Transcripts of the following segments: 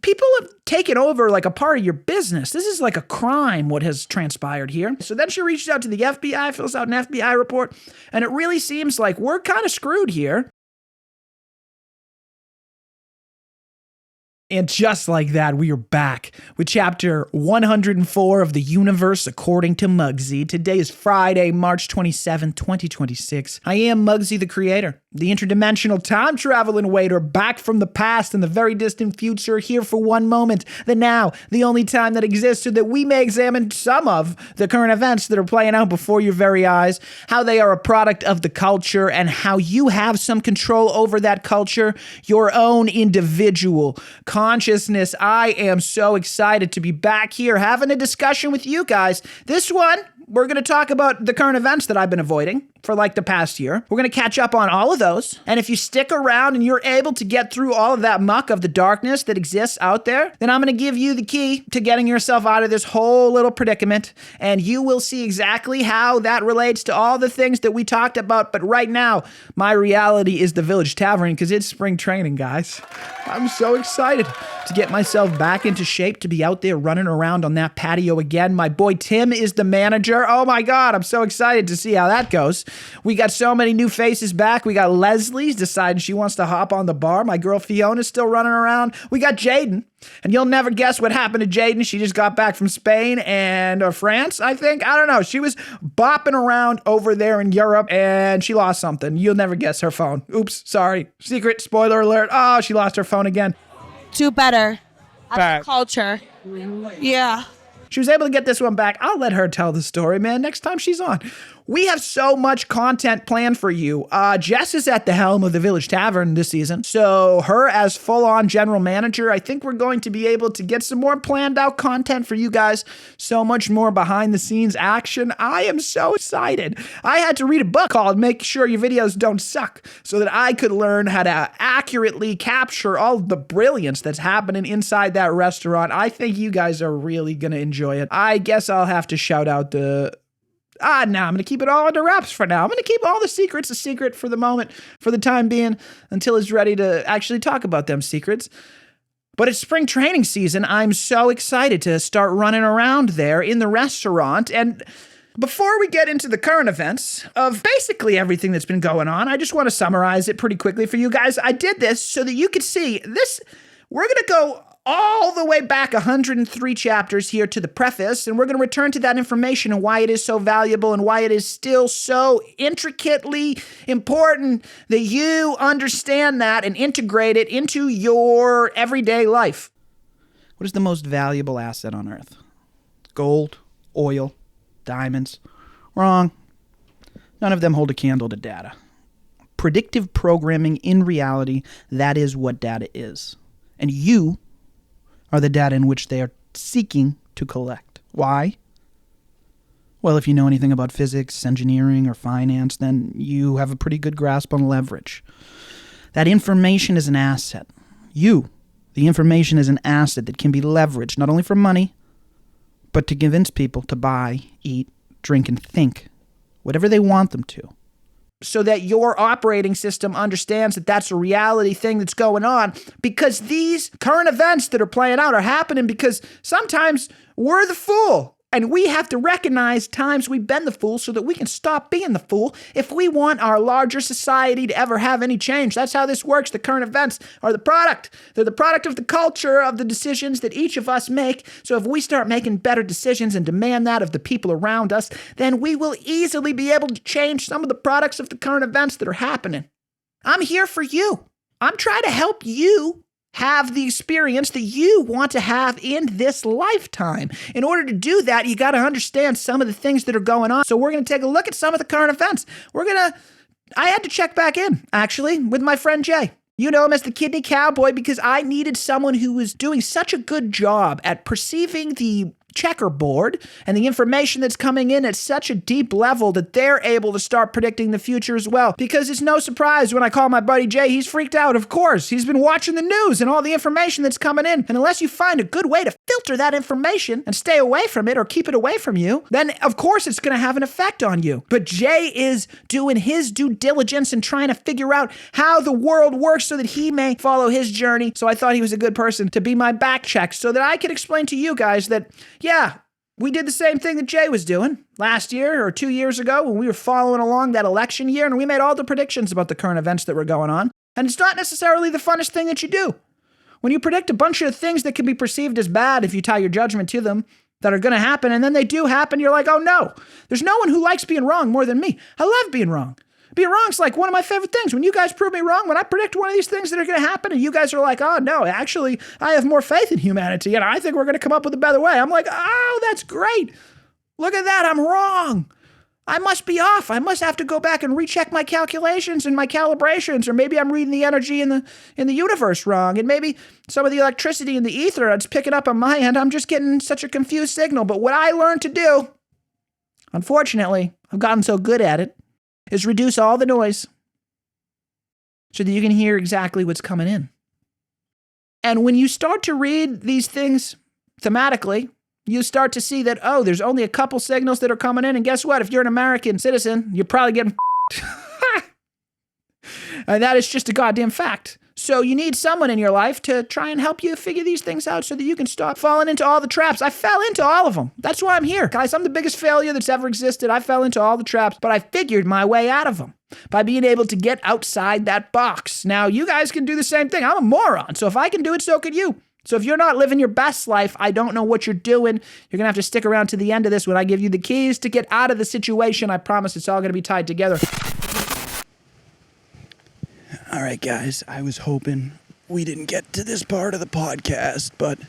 people have taken over like a part of your business. This is like a crime, what has transpired here. So then she reaches out to the FBI, fills out an FBI report, and it really seems like we're kind of screwed here. And just like that, we are back with chapter 104 of The Universe According to Mugsy. Today is Friday, March 27th, 2026. I am Mugsy the Creator, the interdimensional time-traveling waiter, back from the past and the very distant future, here for one moment, the now, the only time that exists, so that we may examine some of the current events that are playing out before your very eyes, how they are a product of the culture, and how you have some control over that culture, your own individual consciousness. I am so excited to be back here having a discussion with you guys. This one, we're going to talk about the current events that I've been avoiding for like the past year. We're going to catch up on all of those. And if you stick around and you're able to get through all of that muck of the darkness that exists out there, then I'm going to give you the key to getting yourself out of this whole little predicament. And you will see exactly how that relates to all the things that we talked about. But right now, my reality is the Village Tavern because it's spring training, guys. I'm so excited to get myself back into shape, to be out there running around on that patio again. My boy Tim is the manager. Oh my God, I'm so excited to see how that goes. We got so many new faces back. We got Leslie's deciding she wants to hop on the bar. My girl Fiona's still running around. We got Jaden. And you'll never guess what happened to Jaden. She just got back from Spain and France, I think. I don't know. She was bopping around over there in Europe and she lost something. You'll never guess her phone. Oops, sorry. Secret, spoiler alert. Oh, she lost her phone again. Do better. That's culture. Yeah. She was able to get this one back. I'll let her tell the story, man, next time she's on. We have so much content planned for you. Jess is at the helm of the Village Tavern this season. So her as full-on general manager, I think we're going to be able to get some more planned out content for you guys. So much more behind the scenes action. I am so excited. I had to read a book called Make Sure Your Videos Don't Suck so that I could learn how to accurately capture all the brilliance that's happening inside that restaurant. I think you guys are really going to enjoy it. I guess I'll have to shout out the... no, I'm going to keep it all under wraps for now. I'm going to keep all the secrets a secret for the moment, for the time being, until it's ready to actually talk about them secrets. But it's spring training season. I'm so excited to start running around there in the restaurant. And before we get into the current events of basically everything that's been going on, I just want to summarize it pretty quickly for you guys. I did this so that you could see this. We're going to go all the way back 103 chapters here to the preface, and we're going to return to that information and why it is so valuable and why it is still so intricately important that you understand that and integrate it into your everyday life. What is the most valuable asset on Earth? Gold, oil, diamonds? Wrong. None of them hold a candle to data. Predictive programming, in reality, that is what data is. And you are the data in which they are seeking to collect. Why? Well, if you know anything about physics, engineering, or finance, then you have a pretty good grasp on leverage. That information is an asset. The information is an asset that can be leveraged not only for money, but to convince people to buy, eat, drink, and think whatever they want them to, so that your operating system understands that that's a reality thing that's going on, because these current events that are playing out are happening because sometimes we're the fool. And we have to recognize times we've been the fool so that we can stop being the fool if we want our larger society to ever have any change. That's how this works. The current events are the product. They're the product of the culture, of the decisions that each of us make. So if we start making better decisions and demand that of the people around us, then we will easily be able to change some of the products of the current events that are happening. I'm here for you. I'm trying to help you have the experience that you want to have in this lifetime. In order to do that, you got to understand some of the things that are going on. So we're going to take a look at some of the current events. I had to check back in, actually, with my friend Jay. You know him as the Kidney Cowboy because I needed someone who was doing such a good job at perceiving the checkerboard, and the information that's coming in at such a deep level that they're able to start predicting the future as well. Because it's no surprise when I call my buddy Jay, he's freaked out. Of course, he's been watching the news and all the information that's coming in. And unless you find a good way to filter that information and stay away from it or keep it away from you, then of course it's going to have an effect on you. But Jay is doing his due diligence and trying to figure out how the world works so that he may follow his journey. So I thought he was a good person to be my back check so that I could explain to you guys that, yeah, we did the same thing that Jay was doing last year or 2 years ago when we were following along that election year, and we made all the predictions about the current events that were going on. And it's not necessarily the funnest thing that you do. When you predict a bunch of things that can be perceived as bad if you tie your judgment to them that are going to happen, and then they do happen, you're like, oh no, there's no one who likes being wrong more than me. I love being wrong. Being wrong is like one of my favorite things. When you guys prove me wrong, when I predict one of these things that are going to happen and you guys are like, oh no, actually, I have more faith in humanity and I think we're going to come up with a better way. I'm like, oh, that's great. Look at that. I'm wrong. I must be off. I must have to go back and recheck my calculations and my calibrations, or maybe I'm reading the energy in the universe wrong, and maybe some of the electricity in the ether it's picking up on my end. I'm just getting such a confused signal. But what I learned to do, unfortunately, I've gotten so good at it, is reduce all the noise so that you can hear exactly what's coming in. And when you start to read these things thematically, you start to see that, oh, there's only a couple signals that are coming in. And guess what? If you're an American citizen, you're probably getting and that is just a goddamn fact. So you need someone in your life to try and help you figure these things out so that you can stop falling into all the traps. I fell into all of them. That's why I'm here. Guys, I'm the biggest failure that's ever existed. I fell into all the traps, but I figured my way out of them by being able to get outside that box. Now, you guys can do the same thing. I'm a moron. So if I can do it, so can you. So if you're not living your best life, I don't know what you're doing. You're going to have to stick around to the end of this when I give you the keys to get out of the situation. I promise it's all going to be tied together. All right, guys, I was hoping we didn't get to this part of the podcast, but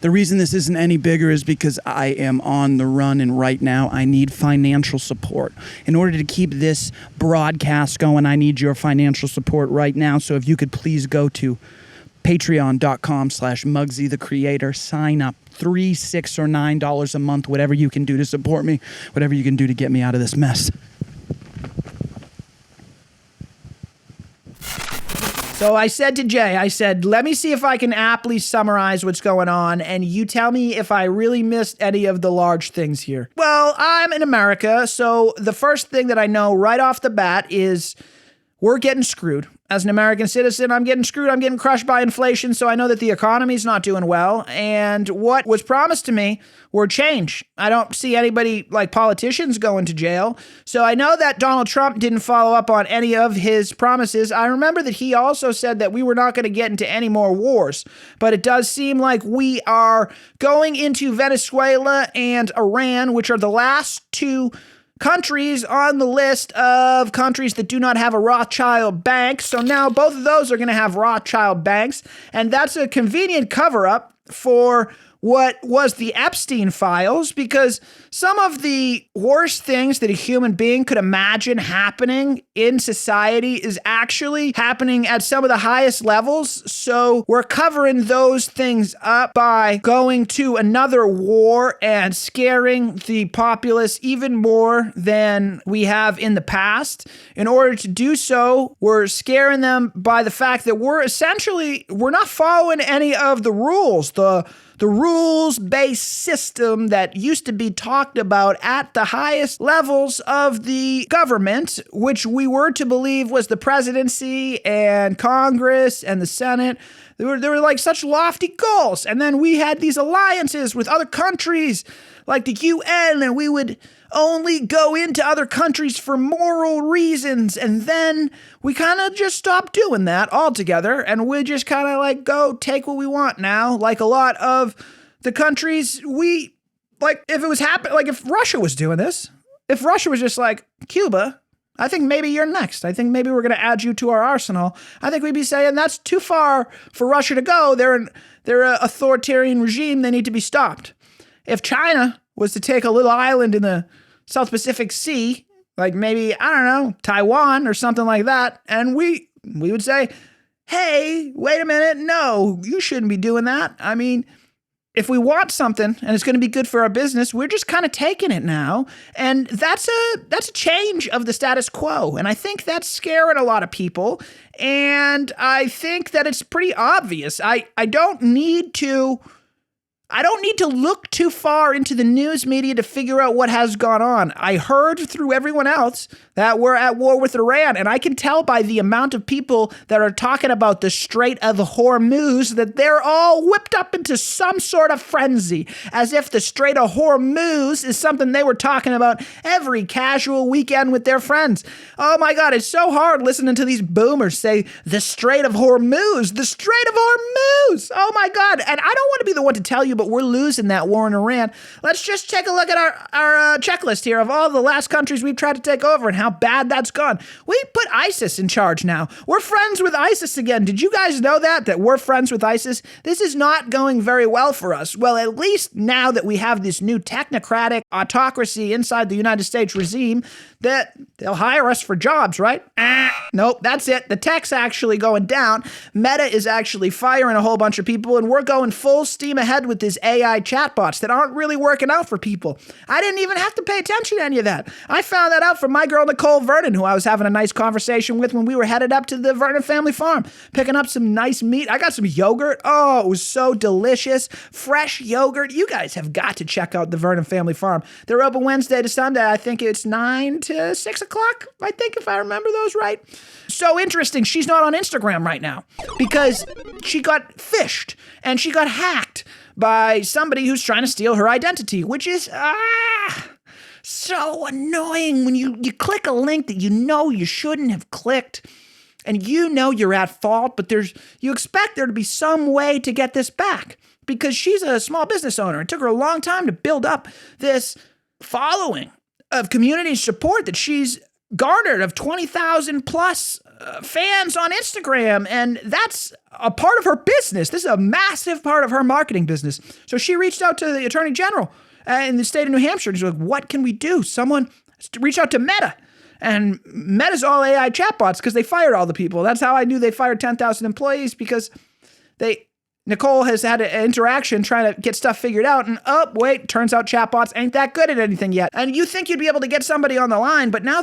the reason this isn't any bigger is because I am on the run, and right now I need financial support. In order to keep this broadcast going, I need your financial support right now. So if you could please go to patreon.com/MugsyTheCreator, sign up, $3, $6, or $9 a month, whatever you can do to support me, whatever you can do to get me out of this mess. So I said to Jay, let me see if I can aptly summarize what's going on, and you tell me if I really missed any of the large things here. Well, I'm in America, so the first thing that I know right off the bat is we're getting screwed. As an American citizen, I'm getting screwed. I'm getting crushed by inflation, so I know that the economy's not doing well. And what was promised to me were change. I don't see anybody like politicians going to jail. So I know that Donald Trump didn't follow up on any of his promises. I remember that he also said that we were not going to get into any more wars. But it does seem like we are going into Venezuela and Iran, which are the last two countries on the list of countries that do not have a Rothschild bank. So now both of those are going to have Rothschild banks. And that's a convenient cover-up for what was the Epstein files, because some of the worst things that a human being could imagine happening in society is actually happening at some of the highest levels. So we're covering those things up by going to another war and scaring the populace even more than we have in the past. In order to do so, we're scaring them by the fact that we're not following any of the rules. The rules-based system that used to be talked about at the highest levels of the government, which we were to believe was the presidency and Congress and the Senate. They were like such lofty goals. And then we had these alliances with other countries like the UN, and we would only go into other countries for moral reasons. And then we kind of just stopped doing that altogether. And we just kind of like go take what we want now. Like a lot of the countries if it was happening, like if Russia was doing this, if Russia was just like, Cuba, I think maybe you're next. I think maybe we're going to add you to our arsenal. I think we'd be saying that's too far for Russia to go. They're an authoritarian regime. They need to be stopped. If China was to take a little island in the South Pacific Sea, like maybe, I don't know, Taiwan or something like that, and we would say, hey, wait a minute, no, you shouldn't be doing that. I mean, if we want something and it's going to be good for our business, we're just kind of taking it now. And that's a change of the status quo. And I think that's scaring a lot of people. And I think that it's pretty obvious. I don't need to look too far into the news media to figure out what has gone on. I heard through everyone else that we're at war with Iran, and I can tell by the amount of people that are talking about the Strait of Hormuz that they're all whipped up into some sort of frenzy, as if the Strait of Hormuz is something they were talking about every casual weekend with their friends. Oh my God, it's so hard listening to these boomers say the Strait of Hormuz, the Strait of Hormuz. Oh my God, and I don't want to be the one to tell you, but we're losing that war in Iran. Let's just take a look at our checklist here of all the last countries we've tried to take over and how bad that's gone. We put ISIS in charge now. We're friends with ISIS again. Did you guys know that we're friends with ISIS? This is not going very well for us. Well, at least now that we have this new technocratic autocracy inside the United States regime, that they'll hire us for jobs, right? Nope, that's it. The tech's actually going down. Meta is actually firing a whole bunch of people, and we're going full steam ahead with these AI chatbots that aren't really working out for people. I didn't even have to pay attention to any of that. I found that out from my girl, Nicole Vernon, who I was having a nice conversation with when we were headed up to the Vernon family farm, picking up some nice meat. I got some yogurt. Oh, it was so delicious. Fresh yogurt. You guys have got to check out the Vernon family farm. They're open Wednesday to Sunday. I think it's 9 to 6 o'clock, I think, if I remember those right. So interesting. She's not on Instagram right now because she got phished and she got hacked by somebody who's trying to steal her identity, which is so annoying when you click a link that you know you shouldn't have clicked and you know you're at fault, but you expect there to be some way to get this back because she's a small business owner. It took her a long time to build up this following of community support that she's garnered of 20,000 plus fans on Instagram. And that's a part of her business. This is a massive part of her marketing business. So she reached out to the Attorney General in the state of New Hampshire. She's like, what can we do? Someone reach out to Meta. And Meta's all AI chatbots because they fired all the people. That's how I knew they fired 10,000 employees because Nicole has had an interaction trying to get stuff figured out, and wait, turns out chatbots ain't that good at anything yet. And you think you'd be able to get somebody on the line, but now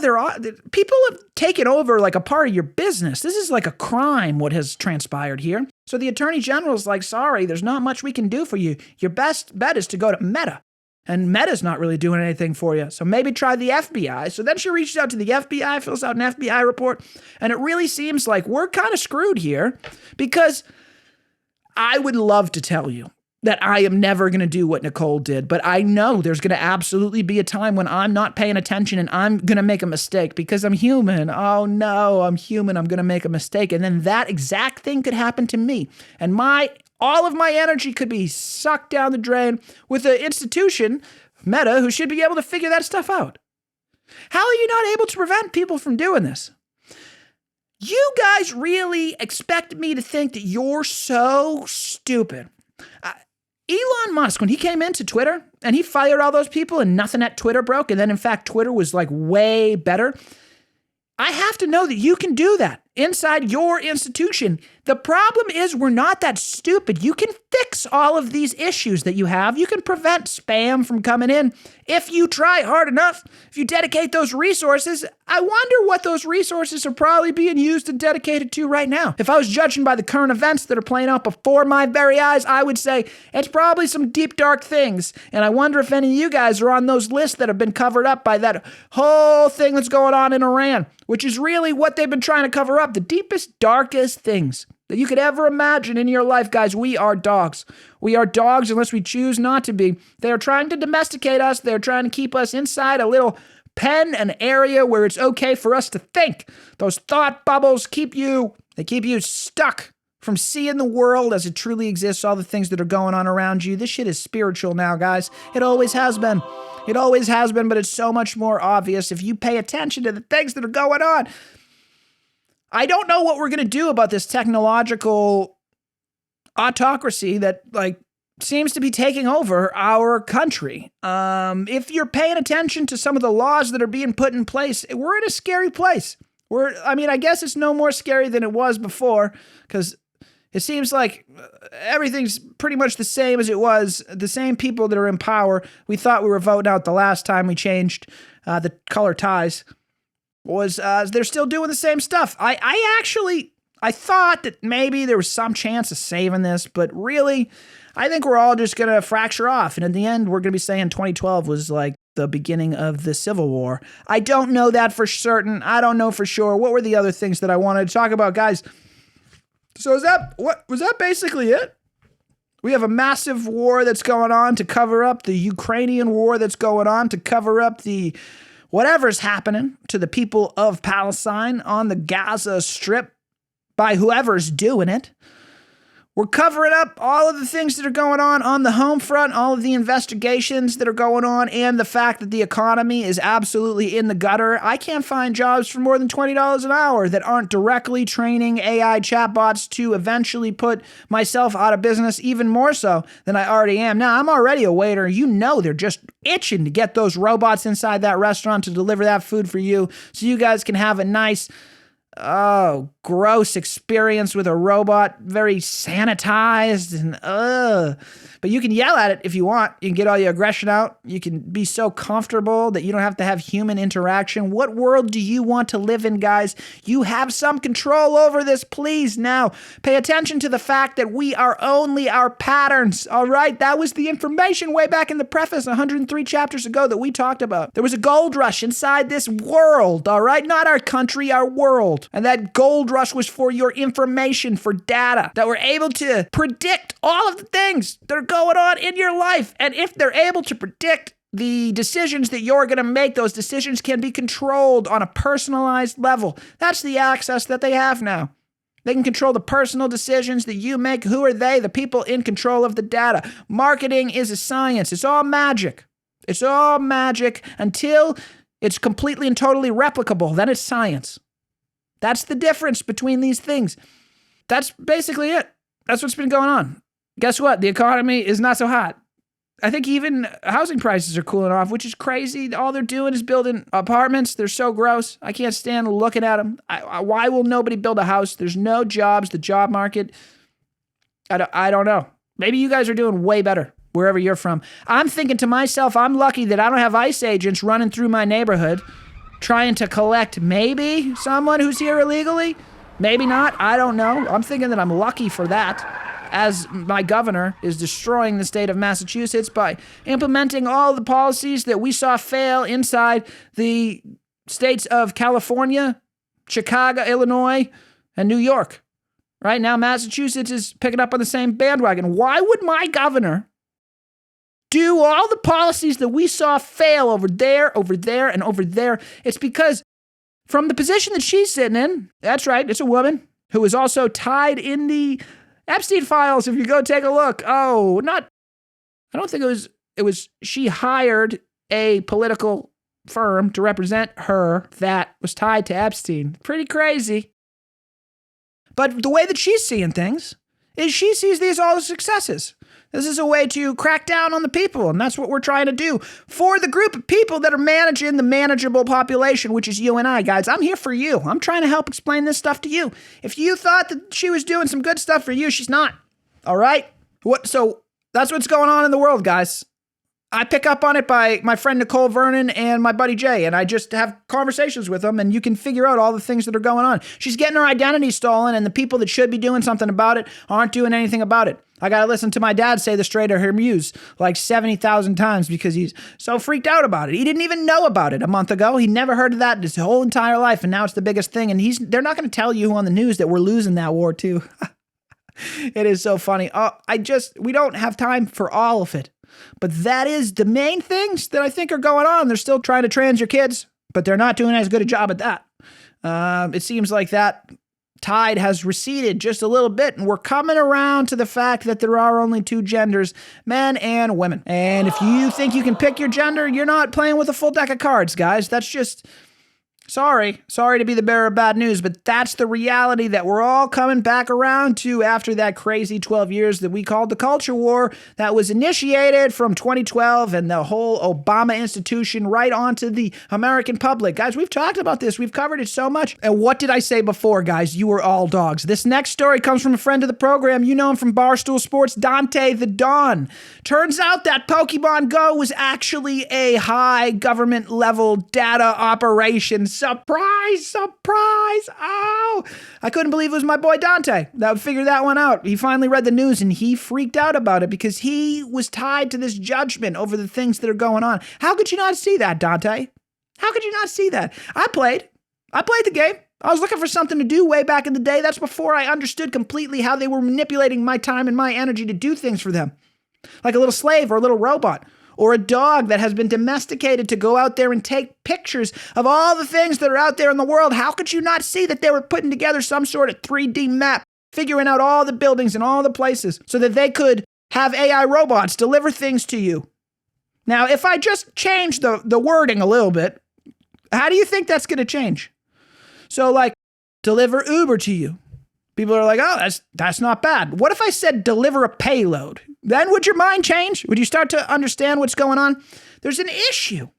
people have taken over like a part of your business. This is like a crime, what has transpired here. So the Attorney General's like, sorry, there's not much we can do for you. Your best bet is to go to Meta. And Meta's not really doing anything for you. So maybe try the FBI. So then she reaches out to the FBI, fills out an FBI report, and it really seems like we're kind of screwed here because I would love to tell you that I am never going to do what Nicole did, but I know there's going to absolutely be a time when I'm not paying attention and I'm going to make a mistake because I'm human. Oh no, I'm human. I'm going to make a mistake. And then that exact thing could happen to me. And all of my energy could be sucked down the drain with an institution, Meta, who should be able to figure that stuff out. How are you not able to prevent people from doing this? You guys really expect me to think that you're so stupid. Elon Musk, when he came into Twitter and he fired all those people and nothing at Twitter broke, and then in fact Twitter was like way better, I have to know that you can do that inside your institution. The problem is we're not that stupid. You can fix all of these issues that you have. You can prevent spam from coming in if you try hard enough, if you dedicate those resources. I wonder what those resources are probably being used and dedicated to right now. If I was judging by the current events that are playing out before my very eyes, I would say it's probably some deep, dark things. And I wonder if any of you guys are on those lists that have been covered up by that whole thing that's going on in Iran, which is really what they've been trying to cover up. The deepest, darkest things that you could ever imagine in your life, guys. We are dogs. We are dogs unless we choose not to be. They are trying to domesticate us. They're trying to keep us inside a little pen, an area where it's okay for us to think. Those thought bubbles keep you stuck from seeing the world as it truly exists, all the things that are going on around you. This shit is spiritual now, guys. It always has been. It always has been, but it's so much more obvious if you pay attention to the things that are going on. I don't know what we're going to do about this technological autocracy that seems to be taking over our country. If you're paying attention to some of the laws that are being put in place, we're in a scary place. I guess it's no more scary than it was before, because it seems like everything's pretty much the same as it was. The same people that are in power. We thought we were voting out the last time we changed the color ties. They're still doing the same stuff. I thought that maybe there was some chance of saving this, but really, I think we're all just going to fracture off. And in the end, we're going to be saying 2012 was like the beginning of the Civil War. I don't know that for certain. I don't know for sure. What were the other things that I wanted to talk about, guys? So was that basically it? We have a massive war that's going on to cover up the Ukrainian war that's going on to cover up the whatever's happening to the people of Palestine on the Gaza Strip by whoever's doing it. We're covering up all of the things that are going on the home front, all of the investigations that are going on, and the fact that the economy is absolutely in the gutter. I can't find jobs for more than $20 an hour that aren't directly training AI chatbots to eventually put myself out of business, even more so than I already am. Now, I'm already a waiter. You know they're just itching to get those robots inside that restaurant to deliver that food for you so you guys can have a nice gross experience with a robot, very sanitized and But you can yell at it if you want. You can get all your aggression out. You can be so comfortable that you don't have to have human interaction. What world do you want to live in, guys? You have some control over this, please. Now, pay attention to the fact that we are only our patterns, all right? That was the information way back in the preface 103 chapters ago that we talked about. There was a gold rush inside this world, all right? Not our country, our world. And that gold rush was for your information, for data, that we're able to predict all of the things that are going on in your life. And if they're able to predict the decisions that you're going to make, those decisions can be controlled on a personalized level. That's the access that they have now. They can control the personal decisions that you make. Who are they? The people in control of the data. Marketing is a science. It's all magic. It's all magic until it's completely and totally replicable. Then it's science. That's the difference between these things. That's basically it. That's what's been going on. Guess what? The economy is not so hot. I think even housing prices are cooling off, which is crazy. All they're doing is building apartments. They're so gross. I can't stand looking at them. Why will nobody build a house? There's no jobs. The job market, I don't know. Maybe you guys are doing way better wherever you're from. I'm thinking to myself, I'm lucky that I don't have ICE agents running through my neighborhood trying to collect maybe someone who's here illegally. Maybe not. I don't know. I'm thinking that I'm lucky for that, as my governor is destroying the state of Massachusetts by implementing all the policies that we saw fail inside the states of California, Chicago, Illinois, and New York. Right now, Massachusetts is picking up on the same bandwagon. Why would my governor do all the policies that we saw fail over there, and over there? It's because from the position that she's sitting in, that's right, it's a woman who is also tied in the Epstein files, if you go take a look. I don't think it was, she hired a political firm to represent her that was tied to Epstein. Pretty crazy. But the way that she's seeing things is she sees these all as successes. This is a way to crack down on the people, and that's what we're trying to do for the group of people that are managing the manageable population, which is you and I, guys. I'm here for you. I'm trying to help explain this stuff to you. If you thought that she was doing some good stuff for you, she's not. All right? So that's what's going on in the world, guys. I pick up on it by my friend Nicole Vernon and my buddy Jay, and I just have conversations with them, and you can figure out all the things that are going on. She's getting her identity stolen, and the people that should be doing something about it aren't doing anything about it. I got to listen to my dad say the straight of her muse like 70,000 times because he's so freaked out about it. He didn't even know about it a month ago. He never heard of that his whole entire life, and now it's the biggest thing. And they're not going to tell you on the news that we're losing that war too. It is so funny. We don't have time for all of it. But that is the main things that I think are going on. They're still trying to trans your kids, but they're not doing as good a job at that. It seems like that tide has receded just a little bit, and we're coming around to the fact that there are only two genders, men and women. And if you think you can pick your gender, you're not playing with a full deck of cards, guys. That's just Sorry to be the bearer of bad news, but that's the reality that we're all coming back around to after that crazy 12 years that we called the culture war that was initiated from 2012 and the whole Obama institution right onto the American public. Guys, we've talked about this. We've covered it so much. And what did I say before, guys? You were all dogs. This next story comes from a friend of the program. You know him from Barstool Sports, Dante the Don. Turns out that Pokemon Go was actually a high government level data operation. Surprise! Oh, I couldn't believe it was my boy Dante that would figure that one out. He finally read the news and he freaked out about it because he was tied to this judgment over the things that are going on. How could you not see that, Dante? How could you not see that? I played the game. I was looking for something to do way back in the day. That's before I understood completely how they were manipulating my time and my energy to do things for them. Like a little slave or a little robot. Or a dog that has been domesticated to go out there and take pictures of all the things that are out there in the world. How could you not see that they were putting together some sort of 3D map, figuring out all the buildings and all the places so that they could have AI robots deliver things to you? Now, if I just change the wording a little bit, how do you think that's going to change? So like, deliver Uber to you. People are like, oh, that's not bad. What if I said deliver a payload? Then would your mind change? Would you start to understand what's going on? There's an issue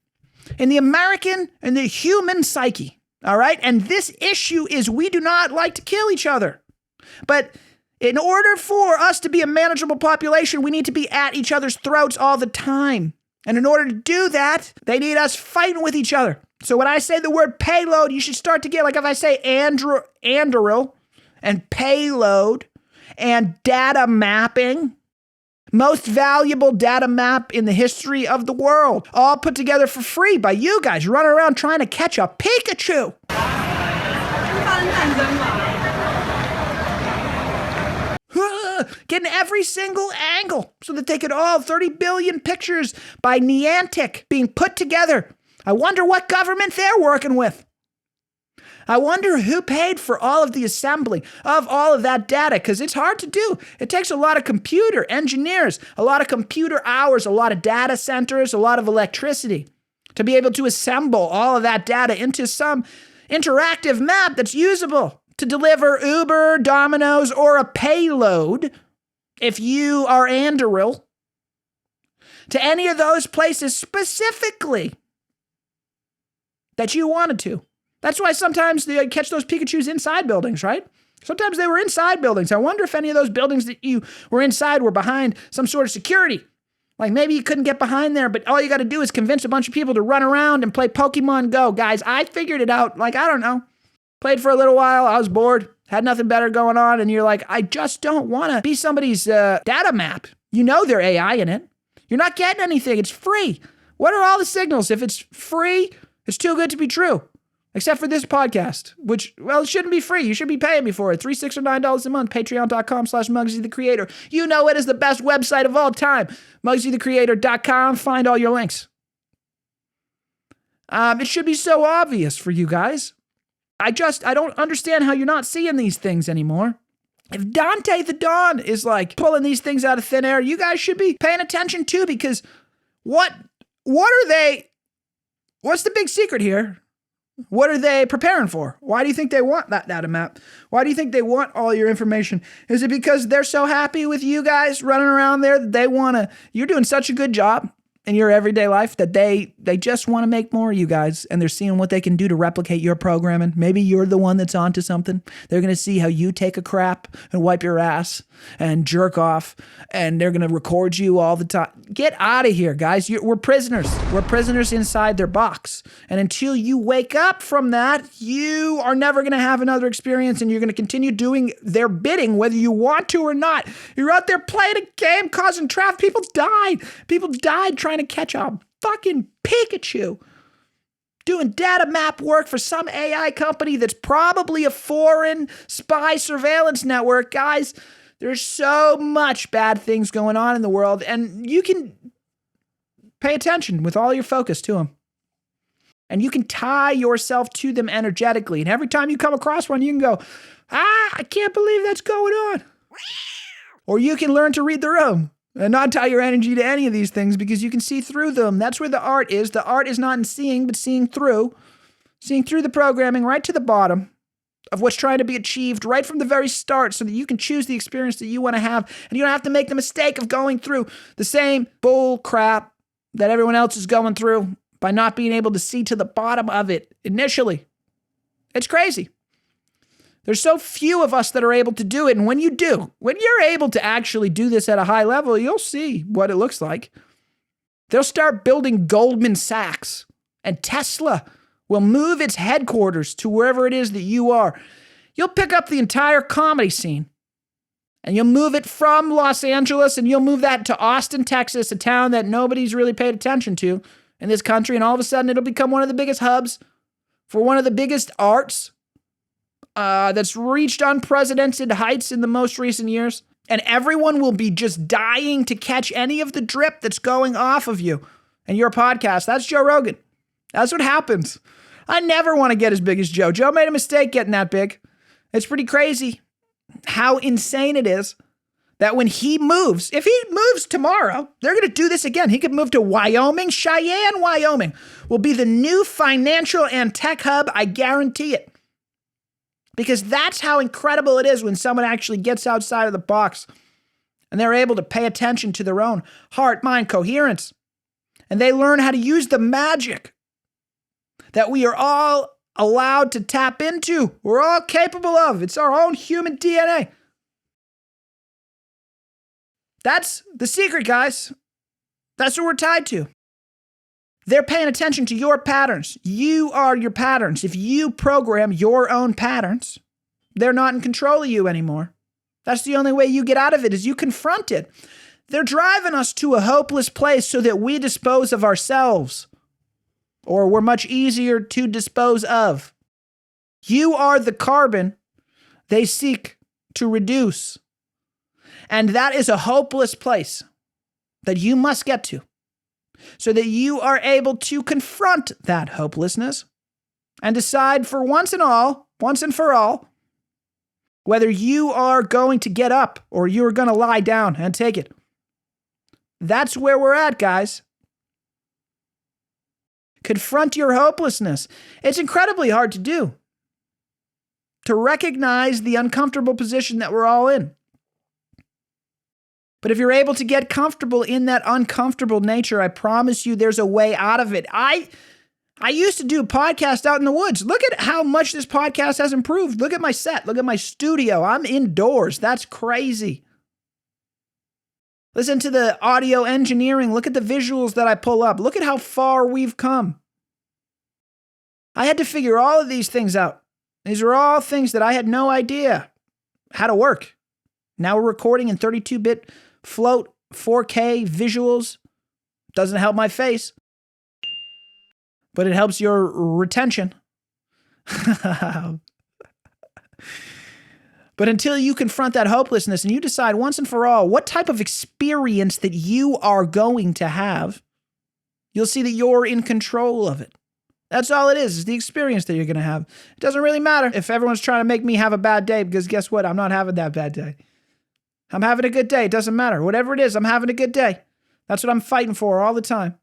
in the American and the human psyche, all right? And this issue is we do not like to kill each other. But in order for us to be a manageable population, we need to be at each other's throats all the time. And in order to do that, they need us fighting with each other. So when I say the word payload, you should start to get, like if I say Anduril and payload and data mapping, most valuable data map in the history of the world, all put together for free by you guys running around trying to catch a Pikachu. Getting every single angle so that they could all 30 billion pictures by Niantic being put together. I wonder what government they're working with. I wonder who paid for all of the assembling of all of that data, because it's hard to do. It takes a lot of computer engineers, a lot of computer hours, a lot of data centers, a lot of electricity to be able to assemble all of that data into some interactive map that's usable to deliver Uber, Domino's, or a payload, if you are Anduril, to any of those places specifically that you wanted to. That's why sometimes they catch those Pikachus inside buildings, right? Sometimes they were inside buildings. I wonder if any of those buildings that you were inside were behind some sort of security. Like maybe you couldn't get behind there, but all you got to do is convince a bunch of people to run around and play Pokemon Go. Guys, I figured it out. Like, I don't know. Played for a little while. I was bored. Had nothing better going on. And you're like, I just don't want to be somebody's data map. You know there's AI in it. You're not getting anything. It's free. What are all the signals? If it's free, it's too good to be true. Except for this podcast, which, well, it shouldn't be free. You should be paying me for it. $3, $6, or $9 a month. Patreon.com/MugsyTheCreator. You know it is the best website of all time. MugsyTheCreator.com. Find all your links. It should be so obvious for you guys. I don't understand how you're not seeing these things anymore. If Dante the Don is like pulling these things out of thin air, you guys should be paying attention too, because what are they? What's the big secret here? What are they preparing for? Why do you think they want that data map? Why do you think they want all your information? Is it because they're so happy with you guys running around there that you're doing such a good job in your everyday life that they just want to make more of you guys, and they're seeing what they can do to replicate your programming? Maybe you're the one that's onto something. They're going to see how you take a crap and wipe your ass and jerk off, and they're going to record you all the time. Get out of here, guys. We're prisoners. We're prisoners inside their box. And until you wake up from that, you are never going to have another experience, and you're going to continue doing their bidding whether you want to or not. You're out there playing a game, causing traffic. People died. People died trying to catch a fucking Pikachu. Doing data map work for some AI company that's probably a foreign spy surveillance network. Guys, there's so much bad things going on in the world, and you can pay attention with all your focus to them. And you can tie yourself to them energetically. And every time you come across one, you can go, I can't believe that's going on. Or you can learn to read the room and not tie your energy to any of these things, because you can see through them. That's where the art is. The art is not in seeing, but seeing through. seeing through the programming right to the bottom of what's trying to be achieved right from the very start so that you can choose the experience that you want to have and you don't have to make the mistake of going through the same bull crap that everyone else is going through by not being able to see to the bottom of it initially. It's crazy. There's so few of us that are able to do it, and when you do, when you're able to actually do this at a high level, you'll see what it looks like. They'll start building Goldman Sachs, and Tesla will move its headquarters to wherever it is that you are. You'll pick up the entire comedy scene, and you'll move it from Los Angeles, and you'll move that to Austin, Texas, a town that nobody's really paid attention to in this country, and all of a sudden it'll become one of the biggest hubs for one of the biggest arts that's reached unprecedented heights in the most recent years. And everyone will be just dying to catch any of the drip that's going off of you and your podcast. That's Joe Rogan. That's what happens. I never want to get as big as Joe. Joe made a mistake getting that big. It's pretty crazy how insane it is that when he moves, if he moves tomorrow, they're going to do this again. He could move to Wyoming. Cheyenne, Wyoming will be the new financial and tech hub. I guarantee it. Because that's how incredible it is when someone actually gets outside of the box and they're able to pay attention to their own heart, mind, coherence. And they learn how to use the magic that we are all allowed to tap into. We're all capable of. It's our own human DNA. That's the secret, guys. That's what we're tied to. They're paying attention to your patterns. You are your patterns. If you program your own patterns, they're not in control of you anymore. That's the only way you get out of it, is you confront it. They're driving us to a hopeless place so that we dispose of ourselves, or we're much easier to dispose of. You are the carbon they seek to reduce. And that is a hopeless place that you must get to, so that you are able to confront that hopelessness and decide for once and for all, whether you are going to get up or you're going to lie down and take it. That's where we're at, guys. Confront your hopelessness. It's incredibly hard to do. To recognize the uncomfortable position that we're all in. But if you're able to get comfortable in that uncomfortable nature, I promise you there's a way out of it. I used to do a podcast out in the woods. Look at how much this podcast has improved. Look at my set. Look at my studio. I'm indoors. That's crazy. Listen to the audio engineering. Look at the visuals that I pull up. Look at how far we've come. I had to figure all of these things out. These are all things that I had no idea how to work. Now we're recording in 32-bit float, 4K visuals. Doesn't help my face, but it helps your retention. But until you confront that hopelessness and you decide once and for all what type of experience that you are going to have, you'll see that you're in control of it. That's all it is the experience that you're going to have. It doesn't really matter if everyone's trying to make me have a bad day, because guess what? I'm not having that bad day. I'm having a good day. It doesn't matter. Whatever it is, I'm having a good day. That's what I'm fighting for all the time.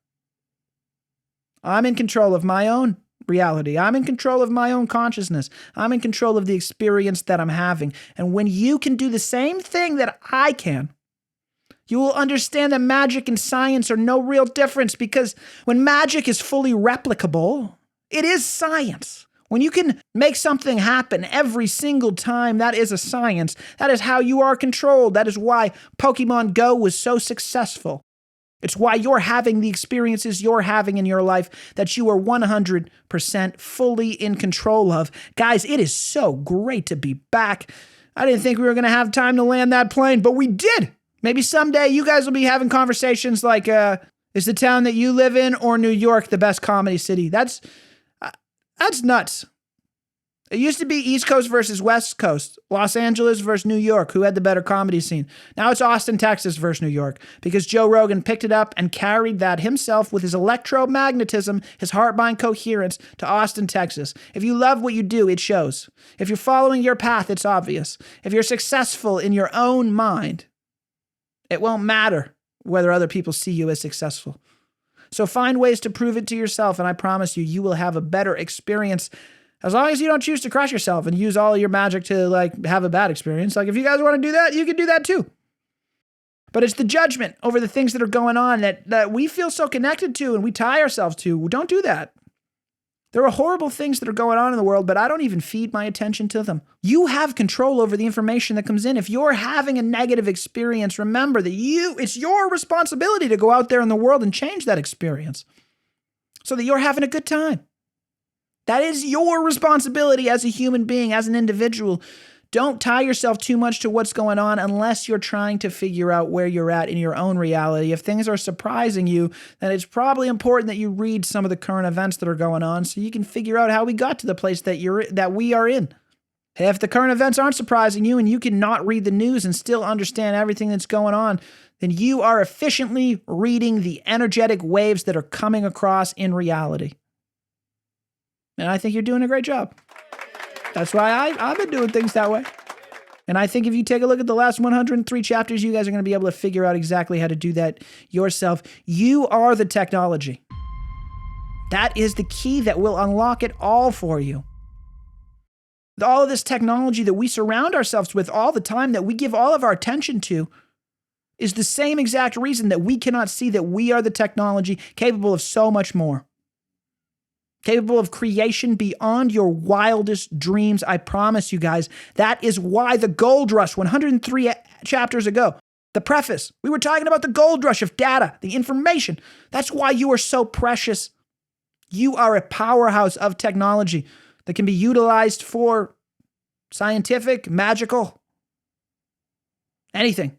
I'm in control of my own reality. I'm in control of my own consciousness. I'm in control of the experience that I'm having. And when you can do the same thing that I can, you will understand that magic and science are no real difference, because when magic is fully replicable, it is science. When you can make something happen every single time, that is a science. That is how you are controlled. That is why Pokémon Go was so successful. It's why you're having the experiences you're having in your life that you are 100% fully in control of. Guys, it is so great to be back. I didn't think we were going to have time to land that plane, but we did. Maybe someday you guys will be having conversations like, is the town that you live in or New York the best comedy city? That's nuts. It used to be East Coast versus West Coast, Los Angeles versus New York, who had the better comedy scene. Now it's Austin, Texas versus New York, because Joe Rogan picked it up and carried that himself with his electromagnetism, his heart-mind coherence to Austin, Texas. If you love what you do, it shows. If you're following your path, it's obvious. If you're successful in your own mind, it won't matter whether other people see you as successful. So find ways to prove it to yourself, and I promise you, you will have a better experience as long as you don't choose to crush yourself and use all your magic to like have a bad experience. Like if you guys want to do that, you can do that too. But it's the judgment over the things that are going on that we feel so connected to and we tie ourselves to. Don't do that. There are horrible things that are going on in the world, but I don't even feed my attention to them. You have control over the information that comes in. If you're having a negative experience, remember that it's your responsibility to go out there in the world and change that experience so that you're having a good time. That is your responsibility as a human being, as an individual. Don't tie yourself too much to what's going on unless you're trying to figure out where you're at in your own reality. If things are surprising you, then it's probably important that you read some of the current events that are going on so you can figure out how we got to the place that we are in. If the current events aren't surprising you and you cannot read the news and still understand everything that's going on, then you are efficiently reading the energetic waves that are coming across in reality. And I think you're doing a great job. That's why I've been doing things that way. And I think if you take a look at the last 103 chapters, you guys are going to be able to figure out exactly how to do that yourself. You are the technology. That is the key that will unlock it all for you. All of this technology that we surround ourselves with all the time, that we give all of our attention to, is the same exact reason that we cannot see that we are the technology capable of so much more. Capable of creation beyond your wildest dreams. I promise you guys, that is why the gold rush 103 chapters ago, the preface, we were talking about the gold rush of data, the information. That's why you are so precious. You are a powerhouse of technology that can be utilized for scientific, magical, anything.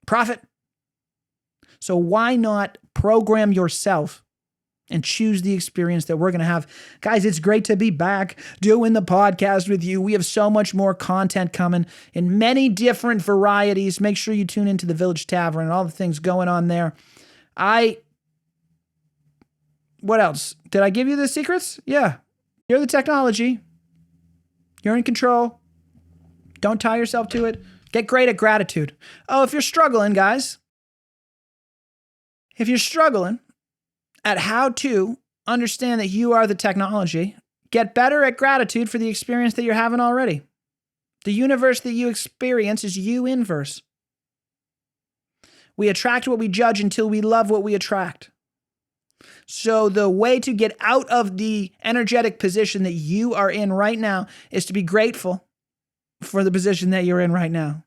Profit. So why not program yourself and choose the experience that we're going to have? Guys, it's great to be back doing the podcast with you. We have so much more content coming in many different varieties. Make sure you tune into the Village Tavern and all the things going on there. What else? Did I give you the secrets? Yeah. You're the technology. You're in control. Don't tie yourself to it. Get great at gratitude. Oh, if you're struggling, guys, if you're struggling at how to understand that you are the technology, get better at gratitude for the experience that you're having already. The universe that you experience is you inverse. We attract what we judge until we love what we attract. So the way to get out of the energetic position that you are in right now is to be grateful for the position that you're in right now.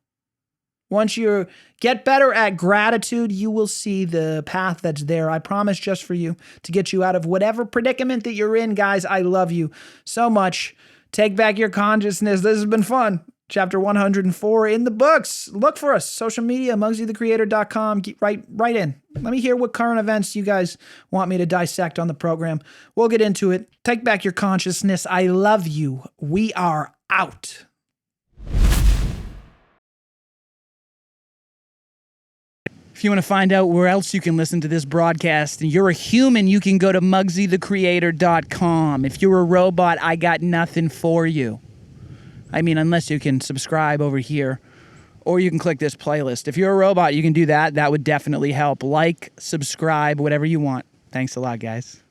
Once you get better at gratitude, you will see the path that's there. I promise, just for you, to get you out of whatever predicament that you're in. Guys, I love you so much. Take back your consciousness. This has been fun. Chapter 104 in the books. Look for us. Social media, MugsyTheCreator.com. Right in. Let me hear what current events you guys want me to dissect on the program. We'll get into it. Take back your consciousness. I love you. We are out. If you want to find out where else you can listen to this broadcast and you're a human, you can go to MugsyTheCreator.com. If you're a robot, I got nothing for you. I mean, unless you can subscribe over here, or you can click this playlist. If you're a robot, you can do that. That would definitely help. Like, subscribe, whatever you want. Thanks a lot, guys.